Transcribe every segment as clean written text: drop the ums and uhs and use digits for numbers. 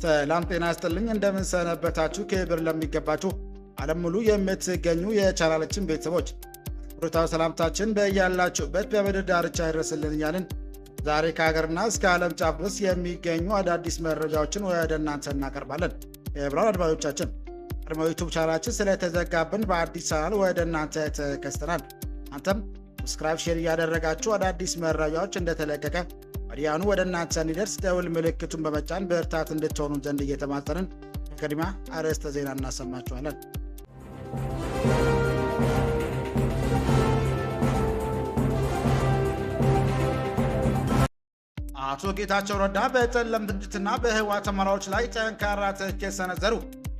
ሰላም ጤና ይስጥልኝ እንደምን ሰነበታችሁ ክብር ለሚገባችሁ ዓለም ሙሉ የምትገኙ የቻናላችን ቤተሰቦች ሩታው ሰላምታችን በእያላችሁበት በምድር ዳርቻ ይድረስልን እያልን ዛሬ ከሀገርና እስከ ዓለም ጫፍ ድረስ የሚገኙ አዳዲስ መረጃዎችን ወደ እናንተ እናቀርባለን። የብራን አድማጮቻችን ቀድሞ ዩቲዩብ ቻናላችን ስለተዘጋብን በአዲስ ቻናል ወደ እናንተ ተከስተናል። አንተም ሰብስክራይብ ሼር እያደረጋችሁ አዳዲስ መረጃዎች እንደተለቀቀ ወዲያውኑ ወደ እናንተ እንዲደርስ ደውል ምልክቱን በመጫን በርታት እንድትሆኑ ዘንድ እየተማጸንን ቅድሚያ አርዕስተ ዜና እናሰማችኋለን። አቶ ጌታቸው ረዳ በጠለም ድርጅትና በህወሓት አመራሮች ላይ ጠንካራ ትችት ሰነዘሩ።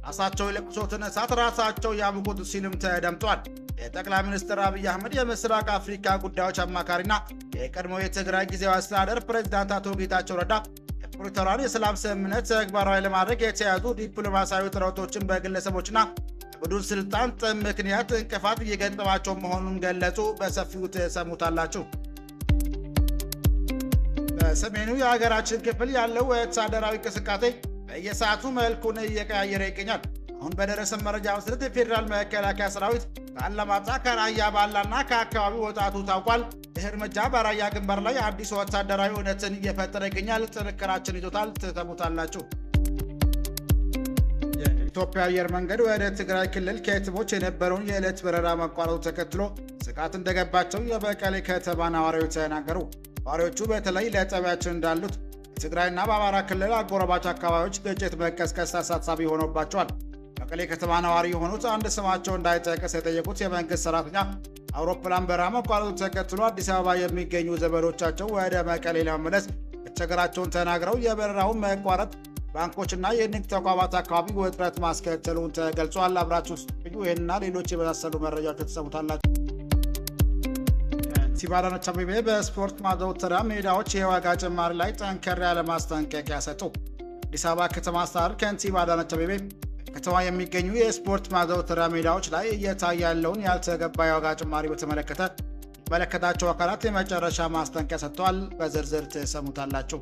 ራሳቸው የለኮሱትን እሳት ራሳቸው ያብቁት ሲሉም ተደምጧል። የጠቅላይ ሚኒስትር አብይ አህመድ የምስራቅ አፍሪካ ጉዳዮች አማካሪና የቀድሞ የትግራይ ጊዜያዊ አስተዳደር ፕሬዝዳንት አቶ ጌታቸው ረዳ የፕሪቶሪያን የሰላም ስምምነት ተግባራዊ ለማድረግ የተያዙ ዲፕሎማሲያዊ ጥረቶችን በግለሰቦችና በቡድን ስልጣን ጥም ምክንያት እንቅፋት እየገጠማቸው መሆኑን ገለጹ። በሰፊው ተሰሙታላችሁ። በሰሜኑ የሀገራችን ክፍል ያለው ወታደራዊ እንቅስቃሴ በየሰዓቱ መልኩን እየቀያየረ ይገኛል። አሁን በደረሰ መረጃ መሰረት የፌዴራል መከላከያ ሰራዊት ከአላማጣ ከራያ ባላና ከአካባቢው ወጣቱ ታውቋል። ይህ እርምጃ በራያ ግንባር ላይ አዲስ ወታደራዊ እውነትን እየፈጠረ ይገኛል። ጥንክራችን ይዞታል። ትሰሙታላችሁ። የኢትዮጵያ አየር መንገድ ወደ ትግራይ ክልል ከየትሞች የነበረውን የዕለት በረራ መቋረጡ ተከትሎ ስጋት እንደገባቸው የመቀሌ ከተማ ነዋሪዎች ተናገሩ። ነዋሪዎቹ በተለይ ለጠቢያችን እንዳሉት በትግራይና በአማራ ክልል አጎራባች አካባቢዎች ግጭት መቀስቀስ አሳሳቢ ሆኖባቸዋል። መቀሌ ከተማ ነዋሪ የሆኑት አንድ ስማቸው እንዳይጠቀስ የጠየቁት የመንግስት ሰራተኛ አውሮፕላን በረራ መቋረጡን ተከትሎ አዲስ አበባ የሚገኙ ዘመዶቻቸው ወደ መቀሌ ለመመለስ መቸገራቸውን ተናግረው የበረራውን መቋረጥ ባንኮችና የንግድ ተቋማት አካባቢ ውጥረት ማስከተሉን ተገልጿል። አብራችሁ ስትቆዩ ይህንና ሌሎች የመሳሰሉ መረጃዎች ተሰሙታላችሁ። ከንቲባ አዳነች አቤቤ በስፖርት ማዘውተሪያ ሜዳዎች የዋጋ ጭማሪ ላይ ጠንከር ያለ ማስጠንቀቂያ ሰጡ። አዲስ አበባ ከተማ አስተዳደር ከንቲባ አዳነች አቤቤ ከተማ የሚገኙ የስፖርት ማዘውተሪያ ሜዳዎች ላይ እየታየ ያለውን ያልተገባ የዋጋ ጭማሪ በተመለከተ የሚመለከታቸው አካላት የመጨረሻ ማስጠንቀቂያ ሰጥተዋል። በዝርዝር ትሰሙታላችሁ።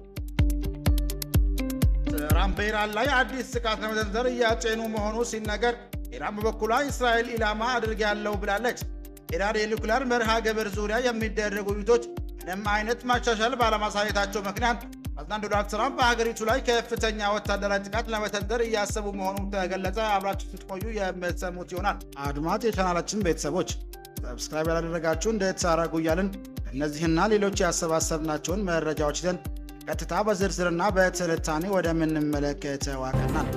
ትራምፕ በኢራን ላይ አዲስ ጥቃት ለመሰንዘር እያጤኑ መሆኑ ሲነገር፣ ኢራን በበኩሏ እስራኤል ኢላማ አድርጋለሁ ብላለች። ኢራን የኒውክሌር መርሃ ግብር ዙሪያ የሚደረጉ ውይይቶች ምንም አይነት ማሻሻል ባለማሳየታቸው ምክንያት ፕሬዝዳንት ዶናልድ ትራምፕ በሀገሪቱ ላይ ከፍተኛ ወታደራዊ ጥቃት ለመሰንዘር እያሰቡ መሆኑን ተገለጸ። አብራችሁ ስትቆዩ የምትሰሙት ይሆናል። አድማጭ የቻናላችን ቤተሰቦች ሰብስክራይብ ያላደረጋችሁ እንድታደርጉ እያልን እነዚህና ሌሎች ያሰባሰብናቸውን መረጃዎች ይዘን ቀጥታ በዝርዝርና በትንታኔ ወደምንመለከተው አቀናል።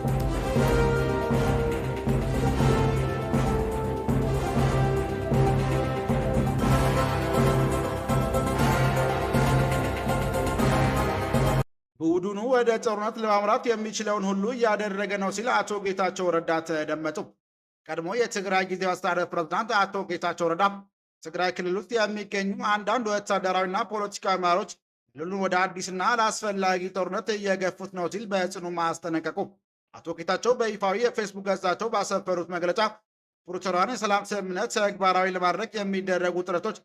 ቡድኑ ወደ ጦርነት ለማምራት የሚችለውን ሁሉ እያደረገ ነው ሲል አቶ ጌታቸው ረዳ ተደመጡ። ቀድሞ የትግራይ ጊዜያዊ አስተዳደር ፕሬዝዳንት አቶ ጌታቸው ረዳ ትግራይ ክልል ውስጥ የሚገኙ አንዳንድ ወታደራዊና ፖለቲካዊ አመራሮች ክልሉን ወደ አዲስና አላስፈላጊ ጦርነት እየገፉት ነው ሲል በጽኑ ማስጠነቀቁ። አቶ ጌታቸው በይፋዊ የፌስቡክ ገጻቸው ባሰፈሩት መግለጫ ፕሪቶሪያን የሰላም ስምምነት ተግባራዊ ለማድረግ የሚደረጉ ጥረቶች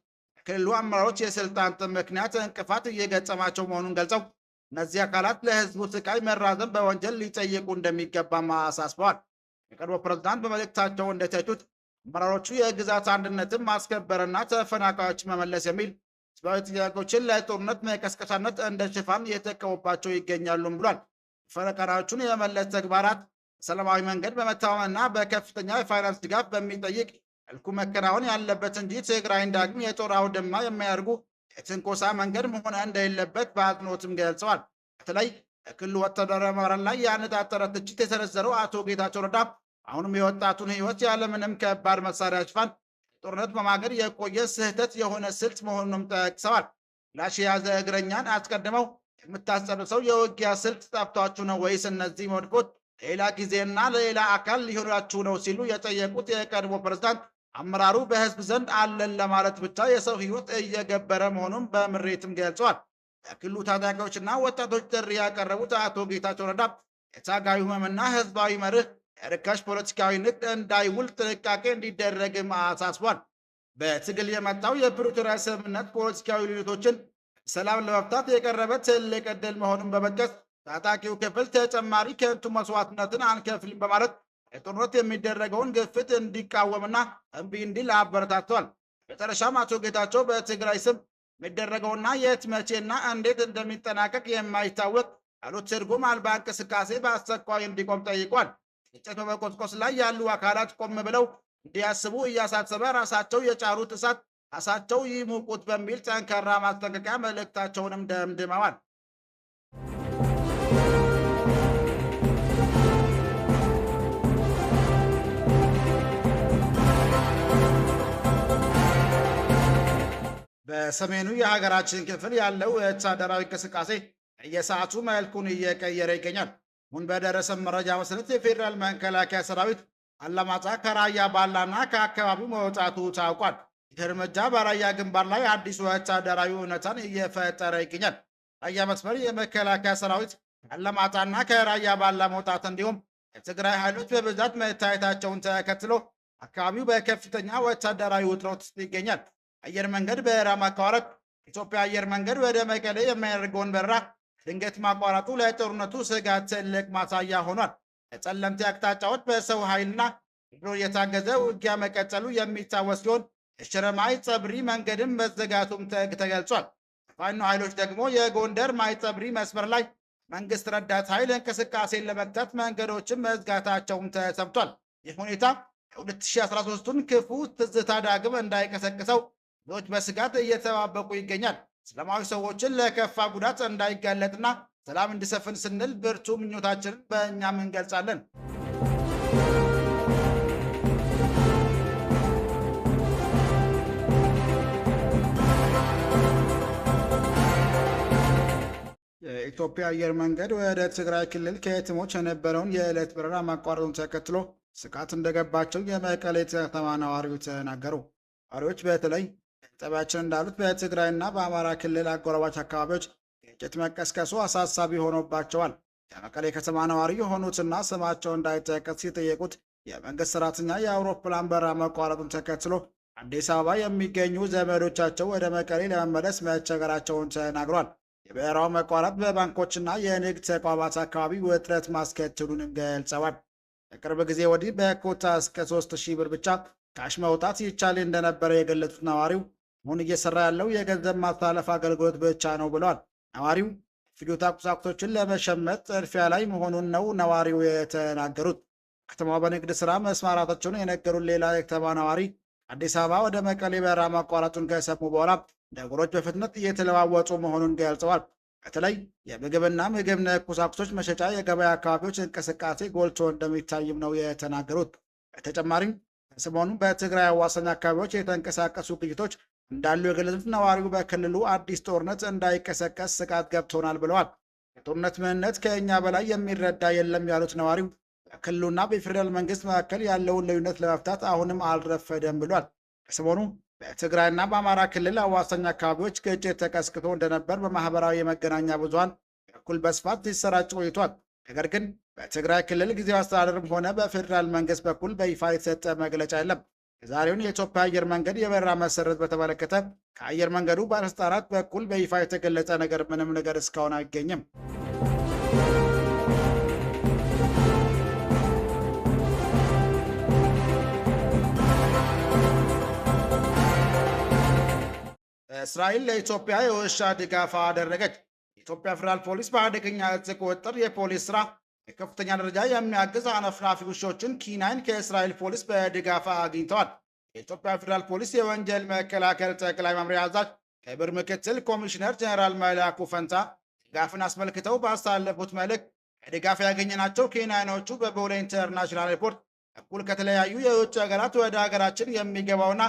ክልሉ አመራሮች የስልጣን ጥም ምክንያት እንቅፋት እየገጠማቸው መሆኑን ገልጸው እነዚህ አካላት ለህዝቡ ስቃይ መራዘም በወንጀል ሊጠየቁ እንደሚገባም አሳስበዋል። የቀድሞ ፕሬዝዳንት በመልእክታቸው እንደተቹት አመራሮቹ የግዛት አንድነትን ማስከበርና ተፈናቃዮች መመለስ የሚል ህዝባዊ ጥያቄዎችን ለጦርነት መቀስቀሻነት እንደ ሽፋን እየተጠቀሙባቸው ይገኛሉም ብሏል። ተፈናቃዮቹን የመመለስ ተግባራት በሰላማዊ መንገድ በመተማመንና በከፍተኛ የፋይናንስ ድጋፍ በሚጠይቅ መልኩ መከናወን ያለበት እንጂ ትግራይን ዳግም የጦር አውድማ የሚያደርጉ የትንኮሳ መንገድ መሆን እንደሌለበት በአጽንኦትም ገልጸዋል። በተለይ የክልሉ ወታደራዊ አመራር ላይ ያነጣጠረ ትችት የሰነዘረው አቶ ጌታቸው ረዳ አሁንም የወጣቱን ህይወት ያለምንም ከባድ መሳሪያ ሽፋን ጦርነት በማገድ የቆየ ስህተት የሆነ ስልት መሆኑንም ጠቅሰዋል። ላሽ የያዘ እግረኛን አስቀድመው የምታስጨርሰው የውጊያ ስልት ጠፍቷችሁ ነው ወይስ እነዚህ መድፎች ሌላ ጊዜና ለሌላ አካል ሊሆናችሁ ነው ሲሉ የጠየቁት የቀድሞ ፕሬዝዳንት አመራሩ በህዝብ ዘንድ አለን ለማለት ብቻ የሰው ህይወት እየገበረ መሆኑን በምሬትም ገልጸዋል። የክልሉ ታጣቂዎችና ወጣቶች ጥሪ ያቀረቡት አቶ ጌታቸው ረዳ የታጋዩ ህመምና ህዝባዊ መርህ የርካሽ ፖለቲካዊ ንግድ እንዳይውል ጥንቃቄ እንዲደረግም አሳስቧል። በትግል የመጣው የፕሪቶሪያ ስምምነት ፖለቲካዊ ልዩነቶችን ሰላም ለመፍታት የቀረበ ትልቅ ዕድል መሆኑን በመጥቀስ ታጣቂው ክፍል ተጨማሪ ከንቱ መስዋዕትነትን አንከፍልም በማለት የጦርነት የሚደረገውን ግፍት እንዲቃወምና እምቢ እንዲል አበረታቷል። መጨረሻም አቶ ጌታቸው በትግራይ ስም የሚደረገውና የት መቼና እንዴት እንደሚጠናቀቅ የማይታወቅ ያሉት ትርጉም አልባ እንቅስቃሴ በአስቸኳይ እንዲቆም ጠይቋል። ግጭት በመቆስቆስ ላይ ያሉ አካላት ቆም ብለው እንዲያስቡ እያሳሰበ ራሳቸው የጫሩት እሳት ራሳቸው ይሙቁት በሚል ጠንካራ ማስጠንቀቂያ መልእክታቸውንም ደምድመዋል። በሰሜኑ የሀገራችን ክፍል ያለው ወታደራዊ እንቅስቃሴ የሰዓቱ መልኩን እየቀየረ ይገኛል። አሁን በደረሰ መረጃ መሰረት የፌዴራል መከላከያ ሰራዊት አላማጣ ከራያ ባላና ከአካባቢው መውጣቱ ታውቋል። ይህ እርምጃ በራያ ግንባር ላይ አዲስ ወታደራዊ እውነታን እየፈጠረ ይገኛል። ራያ መስመር የመከላከያ ሰራዊት አላማጣና ከራያ ባላ መውጣት እንዲሁም የትግራይ ኃይሎች በብዛት መታየታቸውን ተከትሎ አካባቢው በከፍተኛ ወታደራዊ ውጥረት ውስጥ ይገኛል። አየር መንገድ በበረራ ማቋረጥ ኢትዮጵያ አየር መንገድ ወደ መቀሌ የሚያደርገውን በረራ ድንገት ማቋረጡ ለጦርነቱ ስጋት ትልቅ ማሳያ ሆኗል። የጸለምቲ አቅጣጫዎች በሰው ኃይልና ድሮን የታገዘ ውጊያ መቀጠሉ የሚታወስ ሲሆን የሽረ ማይጸብሪ መንገድም መዘጋቱም ተገልጿል። ፋኖ ኃይሎች ደግሞ የጎንደር ማይጸብሪ መስመር ላይ መንግስት ረዳት ኃይል እንቅስቃሴን ለመግታት መንገዶችን መዝጋታቸውም ተሰምቷል። ይህ ሁኔታ የ2013ቱን ክፉ ትዝታ ዳግም እንዳይቀሰቅሰው ብዙዎች በስጋት እየተባበቁ ይገኛል። ሰላማዊ ሰዎችን ለከፋ ጉዳት እንዳይጋለጥና ሰላም እንዲሰፍን ስንል ብርቱ ምኞታችንን በእኛም እንገልጻለን። የኢትዮጵያ አየር መንገድ ወደ ትግራይ ክልል ከየትሞች የነበረውን የዕለት በረራ ማቋረጡን ተከትሎ ስጋት እንደገባቸው የመቀሌ ከተማ ነዋሪዎች ተናገሩ። ነዋሪዎች በተለይ ጠቢያችን እንዳሉት በትግራይና በአማራ ክልል አጎራባች አካባቢዎች ግጭት መቀስቀሱ አሳሳቢ ሆኖባቸዋል። የመቀሌ ከተማ ነዋሪ የሆኑትና ስማቸው እንዳይጠቀስ ሲጠየቁት የመንግስት ሰራተኛ የአውሮፕላን በረራ መቋረጡን ተከትሎ አዲስ አበባ የሚገኙ ዘመዶቻቸው ወደ መቀሌ ለመመለስ መቸገራቸውን ተናግሯል። የበረራው መቋረጥ በባንኮችና የንግድ ተቋማት አካባቢ ውጥረት ማስከተሉንም ገልጸዋል። ከቅርብ ጊዜ ወዲህ በኮታ እስከ 3000 ብር ብቻ ካሽ መውጣት ይቻል እንደነበረ የገለጹት ነዋሪው አሁን እየሰራ ያለው የገንዘብ ማስተላለፍ አገልግሎት ብቻ ነው ብለዋል። ነዋሪው ፍጆታ ቁሳቁሶችን ለመሸመት ጥድፊያ ላይ መሆኑን ነው ነዋሪው የተናገሩት። ከተማዋ በንግድ ስራ መስማራታቸውን የነገሩን ሌላ የከተማ ነዋሪ አዲስ አበባ ወደ መቀሌ በረራ ማቋረጡን ከሰሙ በኋላ ነገሮች በፍጥነት እየተለዋወጡ መሆኑን ገልጸዋል። በተለይ የምግብና ምግብ ነክ ቁሳቁሶች መሸጫ የገበያ አካባቢዎች እንቅስቃሴ ጎልቶ እንደሚታይም ነው የተናገሩት። በተጨማሪም ሰሞኑን በትግራይ አዋሳኝ አካባቢዎች የተንቀሳቀሱ ግጭቶች እንዳሉ የገለጹት ነዋሪው በክልሉ አዲስ ጦርነት እንዳይቀሰቀስ ስጋት ገብቶናል ብለዋል። የጦርነት ምንነት ከእኛ በላይ የሚረዳ የለም ያሉት ነዋሪው በክልሉና በፌዴራል መንግስት መካከል ያለውን ልዩነት ለመፍታት አሁንም አልረፈደም ብሏል። ከሰሞኑ በትግራይና በአማራ ክልል አዋሳኝ አካባቢዎች ግጭት ተቀስቅሶ እንደነበር በማህበራዊ የመገናኛ ብዙሃን በኩል በስፋት ሲሰራጭ ቆይቷል። ነገር ግን በትግራይ ክልል ጊዜያዊ አስተዳደርም ሆነ በፌዴራል መንግስት በኩል በይፋ የተሰጠ መግለጫ የለም። የዛሬውን የኢትዮጵያ አየር መንገድ የበረራ መሰረት በተመለከተ ከአየር መንገዱ ባለስልጣናት በኩል በይፋ የተገለጸ ምንም ነገር እስካሁን አይገኝም። እስራኤል ለኢትዮጵያ የውሻ ድጋፍ አደረገች። የኢትዮጵያ ፌዴራል ፖሊስ በአደገኛ እጽ ቁጥጥር የፖሊስ ስራ በከፍተኛ ደረጃ የሚያግዝ አነፍናፊ ውሾችን ኪናይን ከእስራኤል ፖሊስ በድጋፍ አግኝተዋል። የኢትዮጵያ ፌዴራል ፖሊስ የወንጀል መከላከል ጠቅላይ መምሪያ አዛዥ ክቡር ምክትል ኮሚሽነር ጀነራል መላኩ ፈንታ ድጋፍን አስመልክተው ባስተላለፉት መልእክት ከድጋፍ ያገኘናቸው ኬንያኖቹ በቦሌ ኢንተርናሽናል ኤርፖርት በኩል ከተለያዩ የውጭ ሀገራት ወደ ሀገራችን የሚገባውና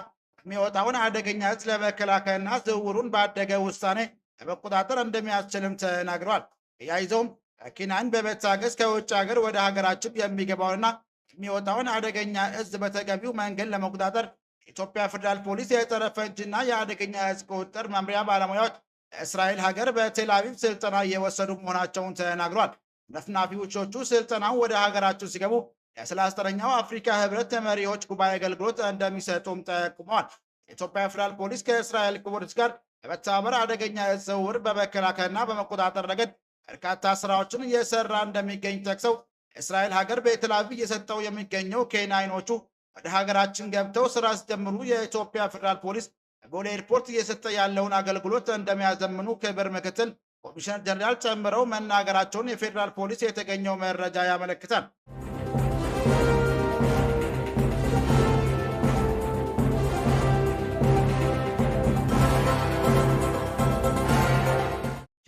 የሚወጣውን አደገኛ እጽ ለመከላከልና ዝውውሩን ባደገ ውሳኔ ለመቆጣጠር እንደሚያስችልም ተናግረዋል። ተያይዘውም ከኬንያን በመታገዝ ከውጭ ሀገር ወደ ሀገራችን የሚገባውንና የሚወጣውን አደገኛ እጽ በተገቢው መንገድ ለመቆጣጠር የኢትዮጵያ ፌዴራል ፖሊስ የጸረ ፈንጂና የአደገኛ እጽ ቁጥጥር መምሪያ ባለሙያዎች በእስራኤል ሀገር በቴል አቪቭ ስልጠና እየወሰዱ መሆናቸውን ተናግሯል። ነፍናፊ ውሾቹ ስልጠናው ወደ ሀገራችን ሲገቡ የ39ኛው አፍሪካ ህብረት መሪዎች ጉባኤ አገልግሎት እንደሚሰጡም ጠቁመዋል። የኢትዮጵያ ፌዴራል ፖሊስ ከእስራኤል ፖሊስ ጋር በመተባበር አደገኛ እጽ ዝውውር በመከላከልና በመቆጣጠር ረገድ በርካታ ስራዎችን እየሰራ እንደሚገኝ ጠቅሰው እስራኤል ሀገር በቴል አቪቭ እየሰጠው የሚገኘው ኬናይኖቹ ወደ ሀገራችን ገብተው ስራ ሲጀምሩ የኢትዮጵያ ፌዴራል ፖሊስ ቦሌ ኤርፖርት እየሰጠ ያለውን አገልግሎት እንደሚያዘምኑ ክብር ምክትል ኮሚሽነር ጀነራል ጨምረው መናገራቸውን የፌዴራል ፖሊስ የተገኘው መረጃ ያመለክታል።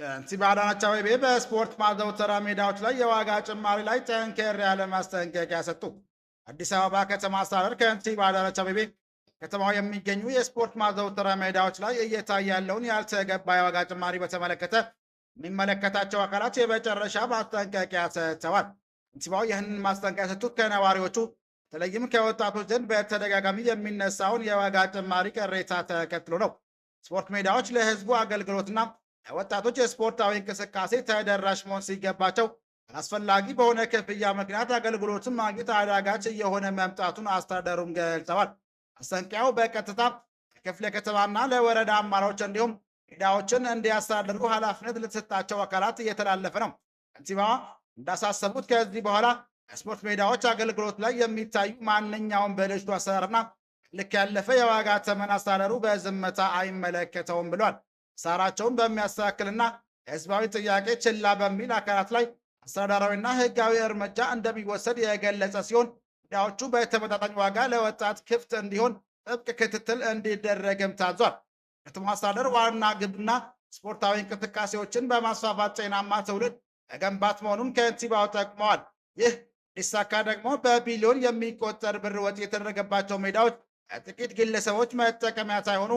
ከንቲባ አዳነች አቤቤ በስፖርት ማዘውተሪያ ሜዳዎች ላይ የዋጋ ጭማሪ ላይ ጠንከር ያለ ማስጠንቀቂያ ሰጡ። አዲስ አበባ ከተማ አስተዳደር ከንቲባ አዳነች አቤቤ ከተማው የሚገኙ የስፖርት ማዘውተሪያ ሜዳዎች ላይ እየታየ ያለውን ያልተገባ የዋጋ ጭማሪ በተመለከተ የሚመለከታቸው አካላት የመጨረሻ ማስጠንቀቂያ ሰጥተዋል። ከንቲባው ይህንን ማስጠንቀቂያ የሰጡት ከነዋሪዎቹ በተለይም ከወጣቶች ዘንድ በተደጋጋሚ የሚነሳውን የዋጋ ጭማሪ ቅሬታ ተከትሎ ነው። ስፖርት ሜዳዎች ለሕዝቡ አገልግሎትና ለወጣቶች የስፖርታዊ እንቅስቃሴ ተደራሽ መሆን ሲገባቸው አስፈላጊ በሆነ ክፍያ ምክንያት አገልግሎትን ማግኘት አዳጋች እየሆነ መምጣቱን አስተዳደሩም ገልጸዋል። ማስጠንቀቂያው በቀጥታ ለክፍለ ከተማና ለወረዳ አመራሮች እንዲሁም ሜዳዎችን እንዲያስተዳድሩ ኃላፊነት ለተሰጣቸው አካላት እየተላለፈ ነው። ከንቲባዋ እንዳሳሰቡት ከዚህ በኋላ የስፖርት ሜዳዎች አገልግሎት ላይ የሚታዩ ማንኛውም ብልሹ አሰራርና ልክ ያለፈ የዋጋ ተመን አስተዳደሩ በዝምታ አይመለከተውም ብሏል። ሳራቸውን በሚያስተካክልና የህዝባዊ ጥያቄ ችላ በሚል አካላት ላይ አስተዳደራዊና ህጋዊ እርምጃ እንደሚወሰድ የገለጸ ሲሆን ሜዳዎቹ በተመጣጣኝ ዋጋ ለወጣት ክፍት እንዲሆን ጥብቅ ክትትል እንዲደረግም ታዟል። ከተማ አስተዳደር ዋና ግብና ስፖርታዊ እንቅስቃሴዎችን በማስፋፋት ጤናማ ትውልድ መገንባት መሆኑን ከንቲባው ጠቅመዋል። ይህ ሊሳካ ደግሞ በቢሊዮን የሚቆጠር ብር ወጪ የተደረገባቸው ሜዳዎች ጥቂት ግለሰቦች መጠቀሚያ ሳይሆኑ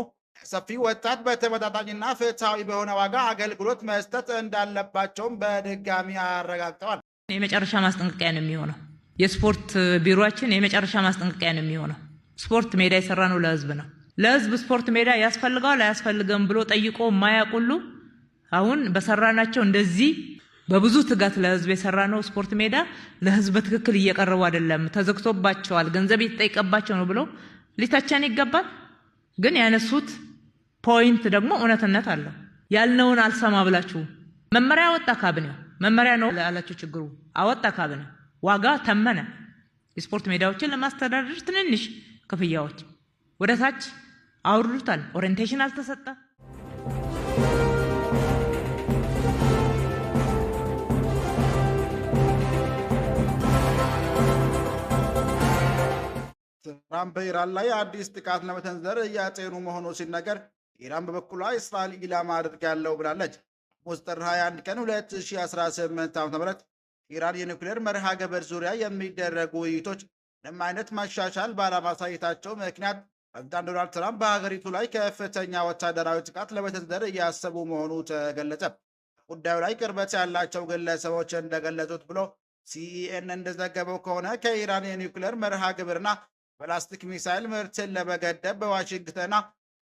ሰፊ ወጣት በተመጣጣኝና ፍትሃዊ በሆነ ዋጋ አገልግሎት መስጠት እንዳለባቸውም በድጋሚ አረጋግጠዋል። የመጨረሻ ማስጠንቀቂያ ነው የሚሆነው። የስፖርት ቢሮአችን የመጨረሻ ማስጠንቀቂያ ነው የሚሆነው። ስፖርት ሜዳ የሰራ ነው ለህዝብ ነው። ለህዝብ ስፖርት ሜዳ ያስፈልጋል አያስፈልግም ብሎ ጠይቆ ማያቁሉ አሁን በሰራናቸው እንደዚህ በብዙ ትጋት ለህዝብ የሰራ ነው ስፖርት ሜዳ ለህዝብ በትክክል እየቀረቡ አይደለም፣ ተዘግቶባቸዋል፣ ገንዘብ የተጠይቀባቸው ነው ብሎ ሊታቻን ይገባል። ግን ያነሱት ፖይንት ደግሞ እውነትነት አለው። ያልነውን አልሰማ ብላችሁ መመሪያ አወጣ ካቢኔው። መመሪያ ነው ያላችሁ ችግሩ አወጣ ካቢኔው። ዋጋ ተመነ። የስፖርት ሜዳዎችን ለማስተዳደር ትንንሽ ክፍያዎች ወደ ታች አውርዱታል። ኦሪየንቴሽን አልተሰጠ። ትራምፕ በኢራን ላይ አዲስ ጥቃት ለመሰንዘር እያጤኑ መሆኑ ሲነገር ኢራን በበኩሏ እስራኤል ኢላማ አድርጋለሁ ብላለች። ሐሙስ ጥር 21 ቀን 2018 ዓ.ም ኢራን የኒውክሌር መርሃ ግብር ዙሪያ የሚደረጉ ውይይቶች ምንም አይነት መሻሻል ባለማሳየታቸው ምክንያት ፕሬዝዳንት ዶናልድ ትራምፕ በሀገሪቱ ላይ ከፍተኛ ወታደራዊ ጥቃት ለመሰንዘር እያሰቡ መሆኑ ተገለጸ። ጉዳዩ ላይ ቅርበት ያላቸው ግለሰቦች እንደገለጹት ብሎ ሲኢኤን እንደዘገበው ከሆነ ከኢራን የኒውክሌር መርሃ ግብርና ፕላስቲክ ሚሳይል ምርትን ለመገደብ በዋሽንግተንና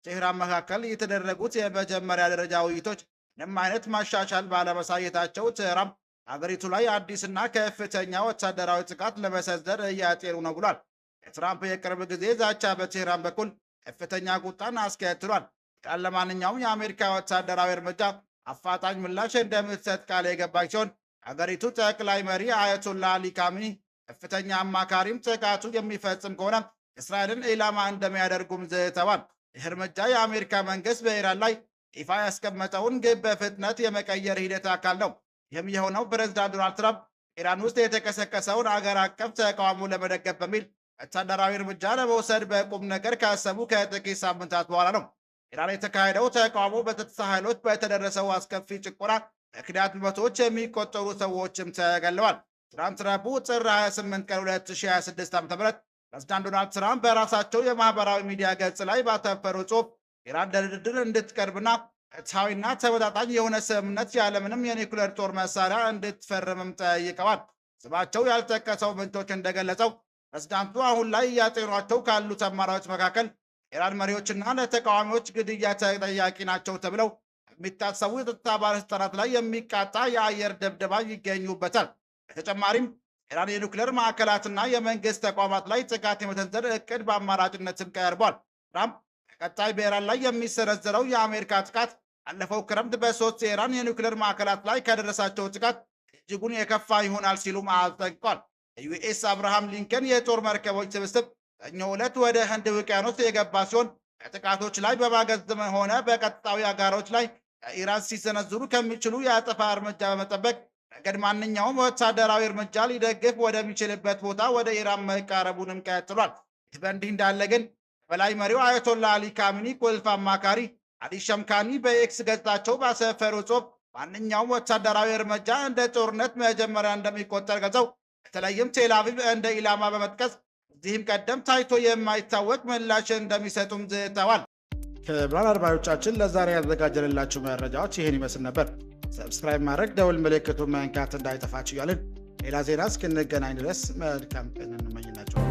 ቴህራን መካከል የተደረጉት የመጀመሪያ ደረጃ ውይይቶች ምንም አይነት ማሻሻል ባለማሳየታቸው ትራምፕ ሀገሪቱ ላይ አዲስና ከፍተኛ ወታደራዊ ጥቃት ለመሰንዘር እያጤኑ ነው ብሏል። የትራምፕ የቅርብ ጊዜ ዛቻ በቴህራን በኩል ከፍተኛ ቁጣን አስከትሏል። ኢራን ለማንኛውም የአሜሪካ ወታደራዊ እርምጃ አፋጣኝ ምላሽ እንደምትሰጥ ቃል የገባች ሲሆን ሀገሪቱ ጠቅላይ መሪ አያቶላ አሊ ካሚኒ ከፍተኛ አማካሪም ጥቃቱ የሚፈጽም ከሆነ እስራኤልን ኢላማ እንደሚያደርጉም ዝተዋል። ይህ እርምጃ የአሜሪካ መንግስት በኢራን ላይ ይፋ ያስቀመጠውን ግብ በፍጥነት የመቀየር ሂደት አካል ነው። ይህም የሆነው ፕሬዝዳንት ዶናልድ ትራምፕ ኢራን ውስጥ የተቀሰቀሰውን አገር አቀፍ ተቃውሞ ለመደገፍ በሚል ወታደራዊ እርምጃ ለመውሰድ በቁም ነገር ካሰቡ ከጥቂት ሳምንታት በኋላ ነው። ኢራን የተካሄደው ተቃውሞ በጸጥታ ኃይሎች በተደረሰው አስከፊ ጭቆና ምክንያት በመቶዎች የሚቆጠሩ ሰዎችም ተገለዋል። ትናንት ረቡዕ ጥር 28 ቀን 2026 ዓ.ም ፕሬዝዳንት ዶናልድ ትራምፕ በራሳቸው የማህበራዊ ሚዲያ ገጽ ላይ ባተፈሩ ጽሑፍ ኢራን ለድርድር እንድትቀርብና ፍትሐዊና ተመጣጣኝ የሆነ ስምምነት ያለምንም የኒውክሌር ጦር መሳሪያ እንድትፈርምም ጠይቀዋል። ስማቸው ያልጠቀሰው ምንጮች እንደገለጸው ፕሬዝዳንቱ አሁን ላይ እያጤኗቸው ካሉት አማራጮች መካከል ኢራን መሪዎችና ለተቃዋሚዎች ግድያ ተጠያቂ ናቸው ተብለው የሚታሰቡ የጸጥታ ባለስልጣናት ላይ የሚቃጣ የአየር ድብደባ ይገኙበታል። በተጨማሪም ኢራን የኒውክሌር ማዕከላትና የመንግስት ተቋማት ላይ ጥቃት የመሰንዘር እቅድ በአማራጭነትም ቀርቧል። ትራምፕ በቀጣይ በኢራን ላይ የሚሰነዘረው የአሜሪካ ጥቃት አለፈው ክረምት በ3 የኢራን የኒውክሌር ማዕከላት ላይ ከደረሳቸው ጥቃት እጅጉን የከፋ ይሆናል ሲሉም አስጠንቅቀዋል። የዩኤስ አብርሃም ሊንከን የጦር መርከቦች ስብስብ ሰኞ ዕለት ወደ ህንድ ውቅያኖስ የገባ ሲሆን ከጥቃቶች ላይ በማገዘም ሆነ በቀጥታዊ አጋሮች ላይ ከኢራን ሲሰነዝሩ ከሚችሉ የአጸፋ እርምጃ በመጠበቅ ረገድ ማንኛውም ወታደራዊ እርምጃ ሊደግፍ ወደሚችልበት ቦታ ወደ ኢራን መቃረቡንም ቀጥሏል። ይህ በእንዲህ እንዳለ ግን በላይ መሪው አያቶላ አሊ ካሚኒ ቁልፍ አማካሪ አሊ ሸምካኒ በኤክስ ገጻቸው ባሰፈሩ ጽሑፍ ማንኛውም ወታደራዊ እርምጃ እንደ ጦርነት መጀመሪያ እንደሚቆጠር ገልጸው በተለይም ቴል አቪቭ እንደ ኢላማ በመጥቀስ እዚህም ቀደም ታይቶ የማይታወቅ ምላሽ እንደሚሰጡም ዝተዋል። ክቡራን አድማጮቻችን ለዛሬ ያዘጋጀንላችሁ መረጃዎች ይህን ይመስል ነበር። ሰብስክራይብ ማድረግ ደውል ምልክቱን መንካት እንዳይጠፋችሁ እያልን ሌላ ዜና እስክንገናኝ ድረስ መልካም ቀን እንመኝላችሁ።